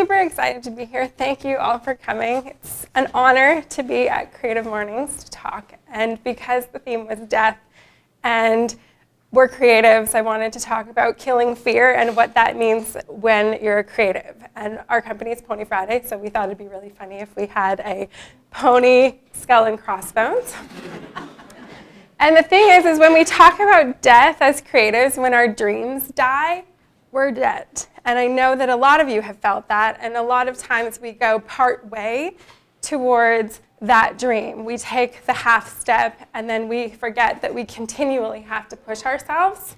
super excited to be here. Thank you all for coming. It's an honor to be at Creative Mornings to talk. And because the theme was death and we're creatives, I wanted to talk about killing fear and what that means when you're a creative. And our company is Pony Friday, so we thought it'd be really funny if we had a pony skull and crossbones. And the thing is when we talk about death as creatives, when our dreams die, we're dead. And I know that a lot of you have felt that, and a lot of times we go part way towards that dream. We take the half step, and then we forget that we continually have to push ourselves.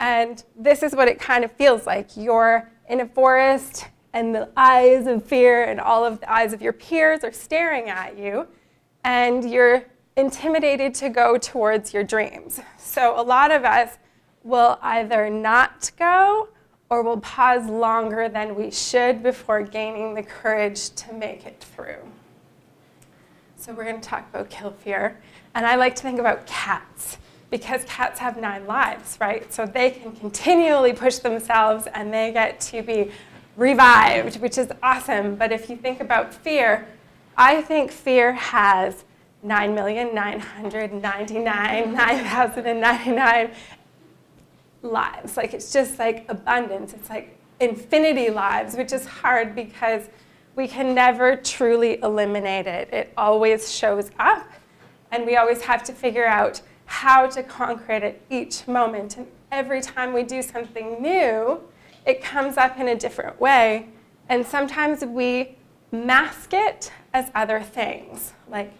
And this is what it kind of feels like. You're in a forest, and the eyes of fear and all of the eyes of your peers are staring at you, and you're intimidated to go towards your dreams. So a lot of us will either not go or will pause longer than we should before gaining the courage to make it through. So we're going to talk about kill fear. And I like to think about cats, because cats have 9 lives, right? So they can continually push themselves and they get to be revived, which is awesome. But if you think about fear, I think fear has 9,999,9,099 lives. Like, it's just like abundance. It's like infinity lives, which is hard because we can never truly eliminate it. It always shows up, and we always have to figure out how to conquer it at each moment. And every time we do something new, it comes up in a different way. And sometimes we mask it as other things, like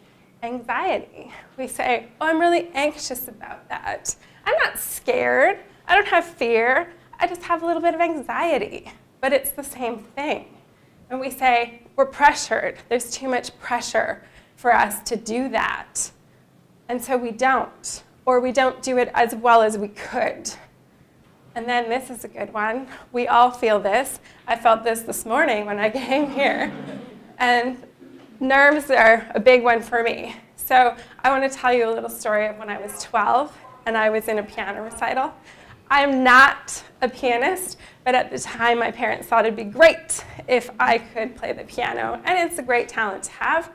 anxiety. We say, oh, I'm really anxious about that. I'm not scared. I don't have fear. I just have a little bit of anxiety. But it's the same thing. And we say, we're pressured. There's too much pressure for us to do that. And so we don't, or we don't do it as well as we could. And then this is a good one. We all feel this. I felt this morning when I came here. And nerves are a big one for me. So I want to tell you a little story of when I was 12 and I was in a piano recital. I'm not a pianist, but at the time my parents thought it'd be great if I could play the piano, and it's a great talent to have.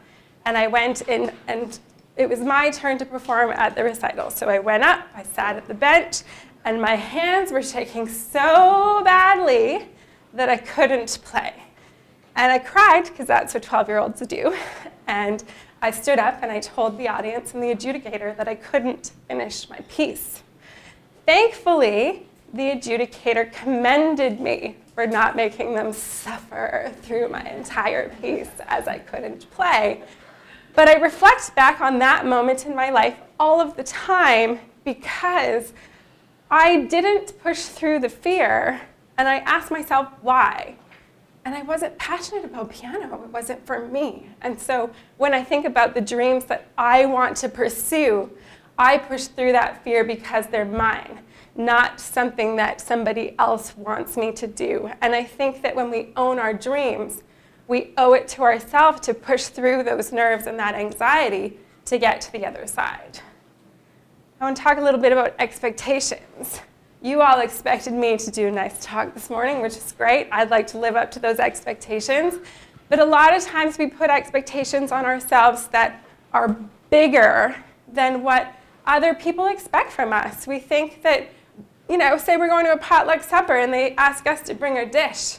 And I went in, and it was my turn to perform at the recital. So I went up, I sat at the bench, and my hands were shaking so badly that I couldn't play. And I cried, because that's what 12-year-olds do. And I stood up and I told the audience and the adjudicator that I couldn't finish my piece. Thankfully, the adjudicator commended me for not making them suffer through my entire piece as I couldn't play. But I reflect back on that moment in my life all of the time because I didn't push through the fear, and I asked myself why. And I wasn't passionate about piano. It wasn't for me. And so when I think about the dreams that I want to pursue, I push through that fear because they're mine, not something that somebody else wants me to do. And I think that when we own our dreams, we owe it to ourselves to push through those nerves and that anxiety to get to the other side. I want to talk a little bit about expectations. You all expected me to do a nice talk this morning, which is great. I'd like to live up to those expectations. But a lot of times we put expectations on ourselves that are bigger than what other people expect from us. We think that, say we're going to a potluck supper and they ask us to bring a dish.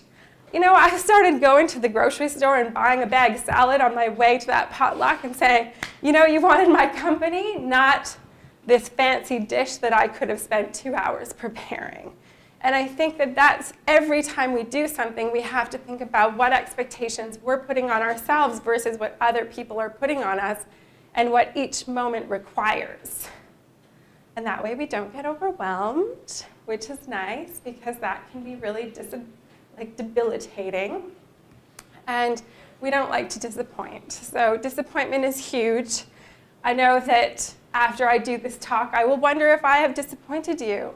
I started going to the grocery store and buying a bag of salad on my way to that potluck and saying, you wanted my company, not this fancy dish that I could have spent 2 hours preparing. And I think that that's every time we do something, we have to think about what expectations we're putting on ourselves versus what other people are putting on us and what each moment requires. And that way we don't get overwhelmed, which is nice because that can be really debilitating. And we don't like to disappoint. So disappointment is huge. I know that after I do this talk, I will wonder if I have disappointed you.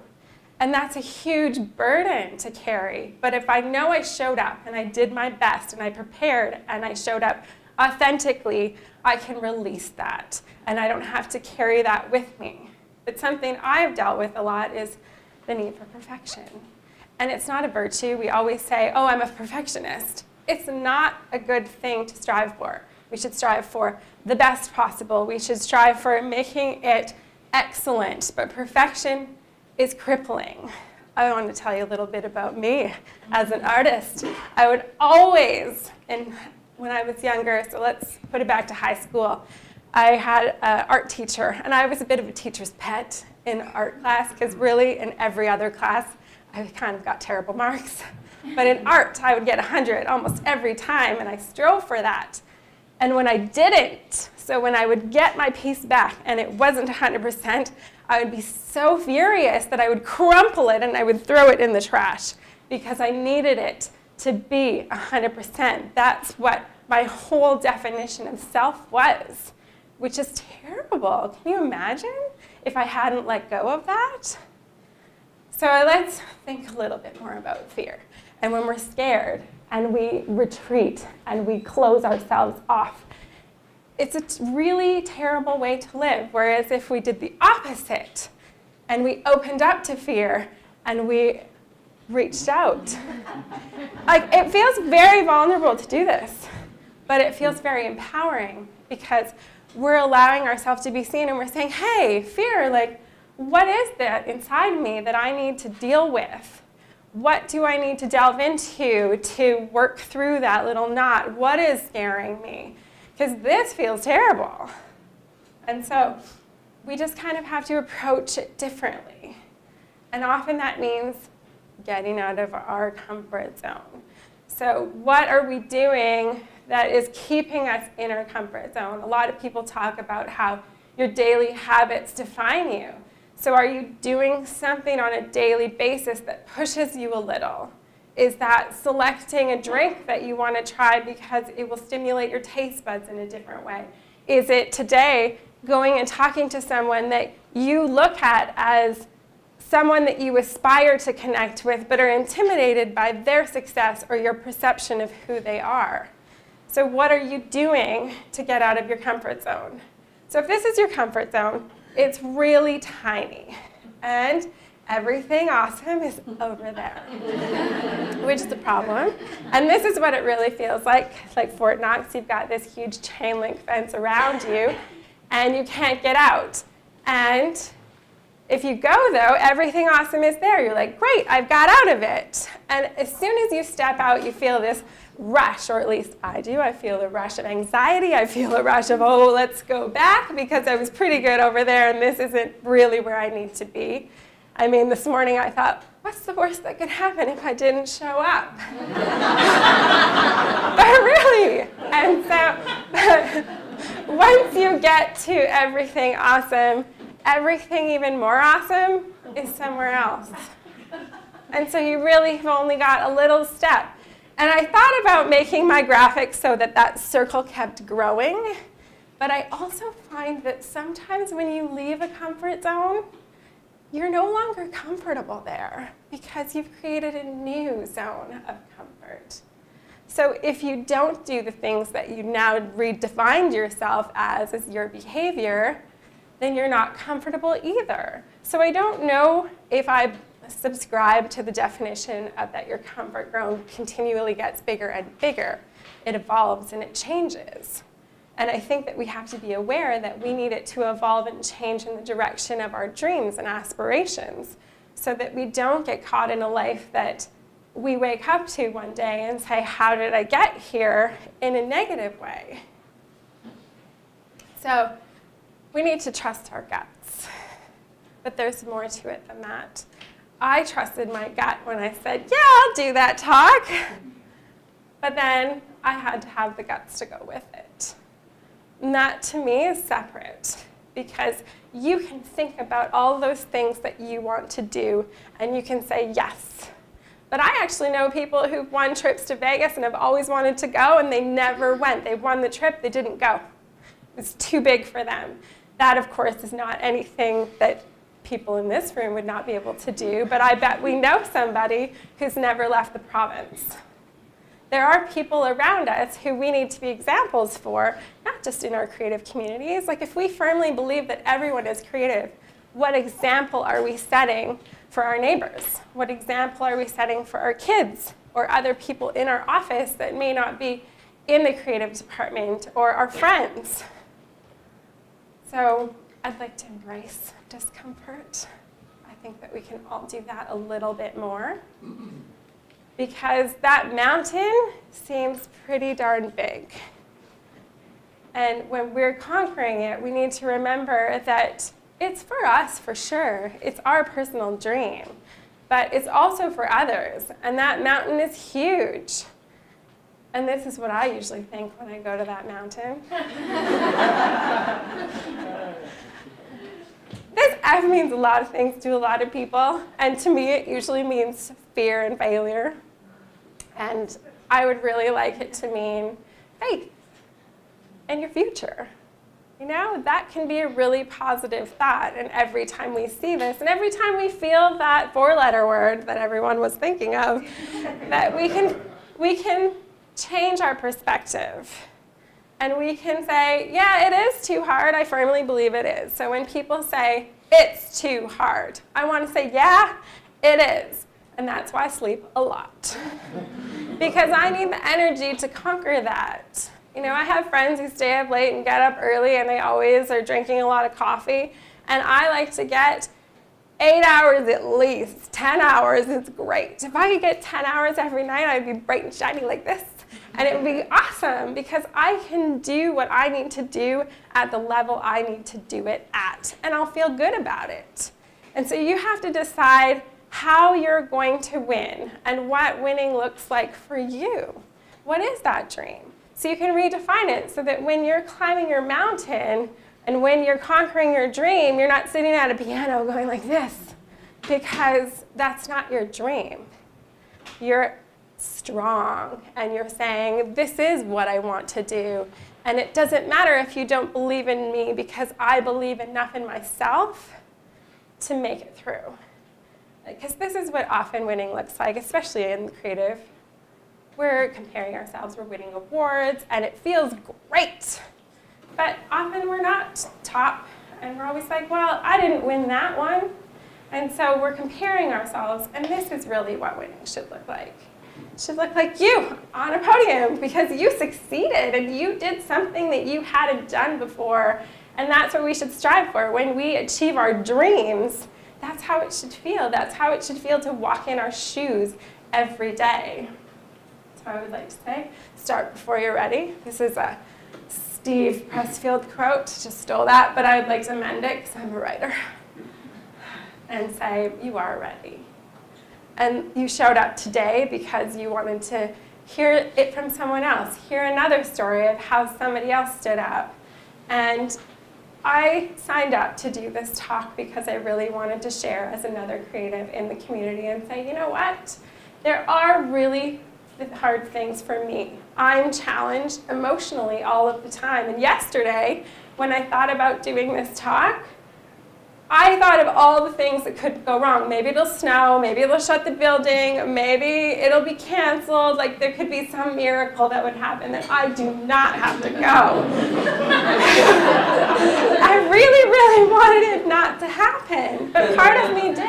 And that's a huge burden to carry. But if I know I showed up and I did my best and I prepared and I showed up authentically, I can release that. And I don't have to carry that with me. But something I've dealt with a lot is the need for perfection. And it's not a virtue. We always say, oh, I'm a perfectionist. it's not a good thing to strive for. We should strive for the best possible. We should strive for making it excellent, but perfection is crippling. I want to tell you a little bit about me as an artist. I would always, and when I was younger, so let's put it back to high school, I had an art teacher, and I was a bit of a teacher's pet in art class, because really in every other class, I kind of got terrible marks. But in art, I would get 100 almost every time, and I strove for that. And when I didn't, so when I would get my piece back and it wasn't 100%, I would be so furious that I would crumple it and I would throw it in the trash because I needed it to be 100%. That's what my whole definition of self was, which is terrible. Can you imagine if I hadn't let go of that? So let's think a little bit more about fear. And when we're scared and we retreat and we close ourselves off, it's a really terrible way to live. Whereas if we did the opposite and we opened up to fear and we reached out, like, it feels very vulnerable to do this, but it feels very empowering because we're allowing ourselves to be seen and we're saying, hey, fear, like, what is that inside me that I need to deal with? What do I need to delve into to work through that little knot? What is scaring me? Because this feels terrible. And so we just kind of have to approach it differently. And often that means getting out of our comfort zone. So what are we doing that is keeping us in our comfort zone? A lot of people talk about how your daily habits define you. So are you doing something on a daily basis that pushes you a little? Is that selecting a drink that you want to try because it will stimulate your taste buds in a different way? Is it today going and talking to someone that you look at as someone that you aspire to connect with but are intimidated by their success or your perception of who they are? So what are you doing to get out of your comfort zone? So if this is your comfort zone, it's really tiny, and everything awesome is over there, which is a problem. And this is what it really feels like Fort Knox. You've got this huge chain link fence around you, and you can't get out. And if you go, though, everything awesome is there. You're like, great, I've got out of it. And as soon as you step out, you feel this rush, or at least I do. I feel a rush of anxiety. I feel a rush of, oh, let's go back because I was pretty good over there and this isn't really where I need to be. I mean, this morning I thought, what's the worst that could happen if I didn't show up? But really, and so once you get to everything awesome, everything even more awesome is somewhere else. And so you really have only got a little step. And I thought about making my graphics so that that circle kept growing, but I also find that sometimes when you leave a comfort zone, you're no longer comfortable there because you've created a new zone of comfort. So if you don't do the things that you now redefined yourself as your behavior, then you're not comfortable either. So I don't know if I subscribe to the definition of that your comfort zone continually gets bigger and bigger. It evolves and it changes. And I think that we have to be aware that we need it to evolve and change in the direction of our dreams and aspirations so that we don't get caught in a life that we wake up to one day and say, how did I get here, in a negative way. So we need to trust our guts. But there's more to it than that. I trusted my gut when I said, yeah, I'll do that talk. But then I had to have the guts to go with it. And that, to me, is separate, because you can think about all those things that you want to do, and you can say yes. But I actually know people who've won trips to Vegas and have always wanted to go, and they never went. They won the trip, they didn't go. It was too big for them. That, of course, is not anything that people in this room would not be able to do, but I bet we know somebody who's never left the province. There are people around us who we need to be examples for, not just in our creative communities. Like, if we firmly believe that everyone is creative, what example are we setting for our neighbors? What example are we setting for our kids or other people in our office that may not be in the creative department, or our friends. So I'd like to embrace discomfort. I think that we can all do that a little bit more, because that mountain seems pretty darn big. And when we're conquering it, we need to remember that it's for us, for sure. It's our personal dream. But it's also for others. And that mountain is huge. And this is what I usually think when I go to that mountain. This F means a lot of things to a lot of people. And to me, it usually means fear and failure. And I would really like it to mean faith and your future. You know, that can be a really positive thought. And every time we see this, and every time we feel that four-letter word that everyone was thinking of, that we can change our perspective. And we can say, yeah, it is too hard. I firmly believe it is. So when people say, it's too hard, I want to say, yeah, it is. And that's why I sleep a lot. Because I need the energy to conquer that. You know, I have friends who stay up late and get up early, and they always are drinking a lot of coffee. And I like to get 8 hours at least. 10 hours is great. If I could get 10 hours every night, I'd be bright and shiny like this. And it would be awesome, because I can do what I need to do at the level I need to do it at. And I'll feel good about it. And so you have to decide how you're going to win and what winning looks like for you. What is that dream? So you can redefine it so that when you're climbing your mountain and when you're conquering your dream, you're not sitting at a piano going like this, because that's not your dream. You're strong and you're saying, this is what I want to do. And it doesn't matter if you don't believe in me, because I believe enough in myself to make it through. Because this is what often winning looks like, especially in creative. We're comparing ourselves, we're winning awards, and it feels great. But often we're not top, and we're always like, well, I didn't win that one. And so we're comparing ourselves, and this is really what winning should look like. It should look like you on a podium, because you succeeded, and you did something that you hadn't done before, and that's what we should strive for. When we achieve our dreams, that's how it should feel. That's how it should feel to walk in our shoes every day. I would like to say, start before you're ready. This is a Steve PRESSFIELD quote. Just stole that, but I would like to amend it because I'm a writer. And say, you are ready. And you showed up today because you wanted to hear it from someone else, hear another story of how somebody else stood up. And I signed up to do this talk because I really wanted to share as another creative in the community and say, you know what? There are really hard things for me. I'm challenged emotionally all of the time. And yesterday, when I thought about doing this talk, I thought of all the things that could go wrong. Maybe it'll snow, maybe it'll shut the building, maybe it'll be canceled, like there could be some miracle that would happen that I do not have to go. I really, really wanted it not to happen, but part of me did.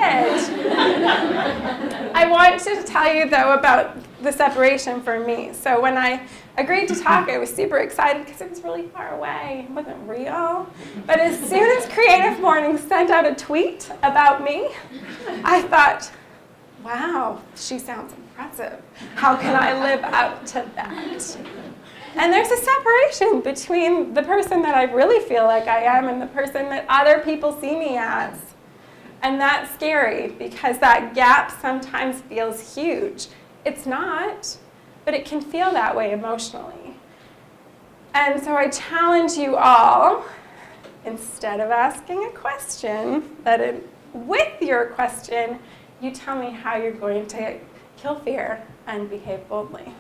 I want to tell you, though, about the separation for me. So when I agreed to talk, I was super excited because it was really far away. It wasn't real. But as soon as CreativeMornings sent out a tweet about me, I thought, wow, she sounds impressive. How can I live up to that? And there's a separation between the person that I really feel like I am and the person that other people see me as. And that's scary, because that gap sometimes feels huge. It's not, but it can feel that way emotionally. And so I challenge you all, instead of asking a question, with your question, you tell me how you're going to kill fear and behave boldly.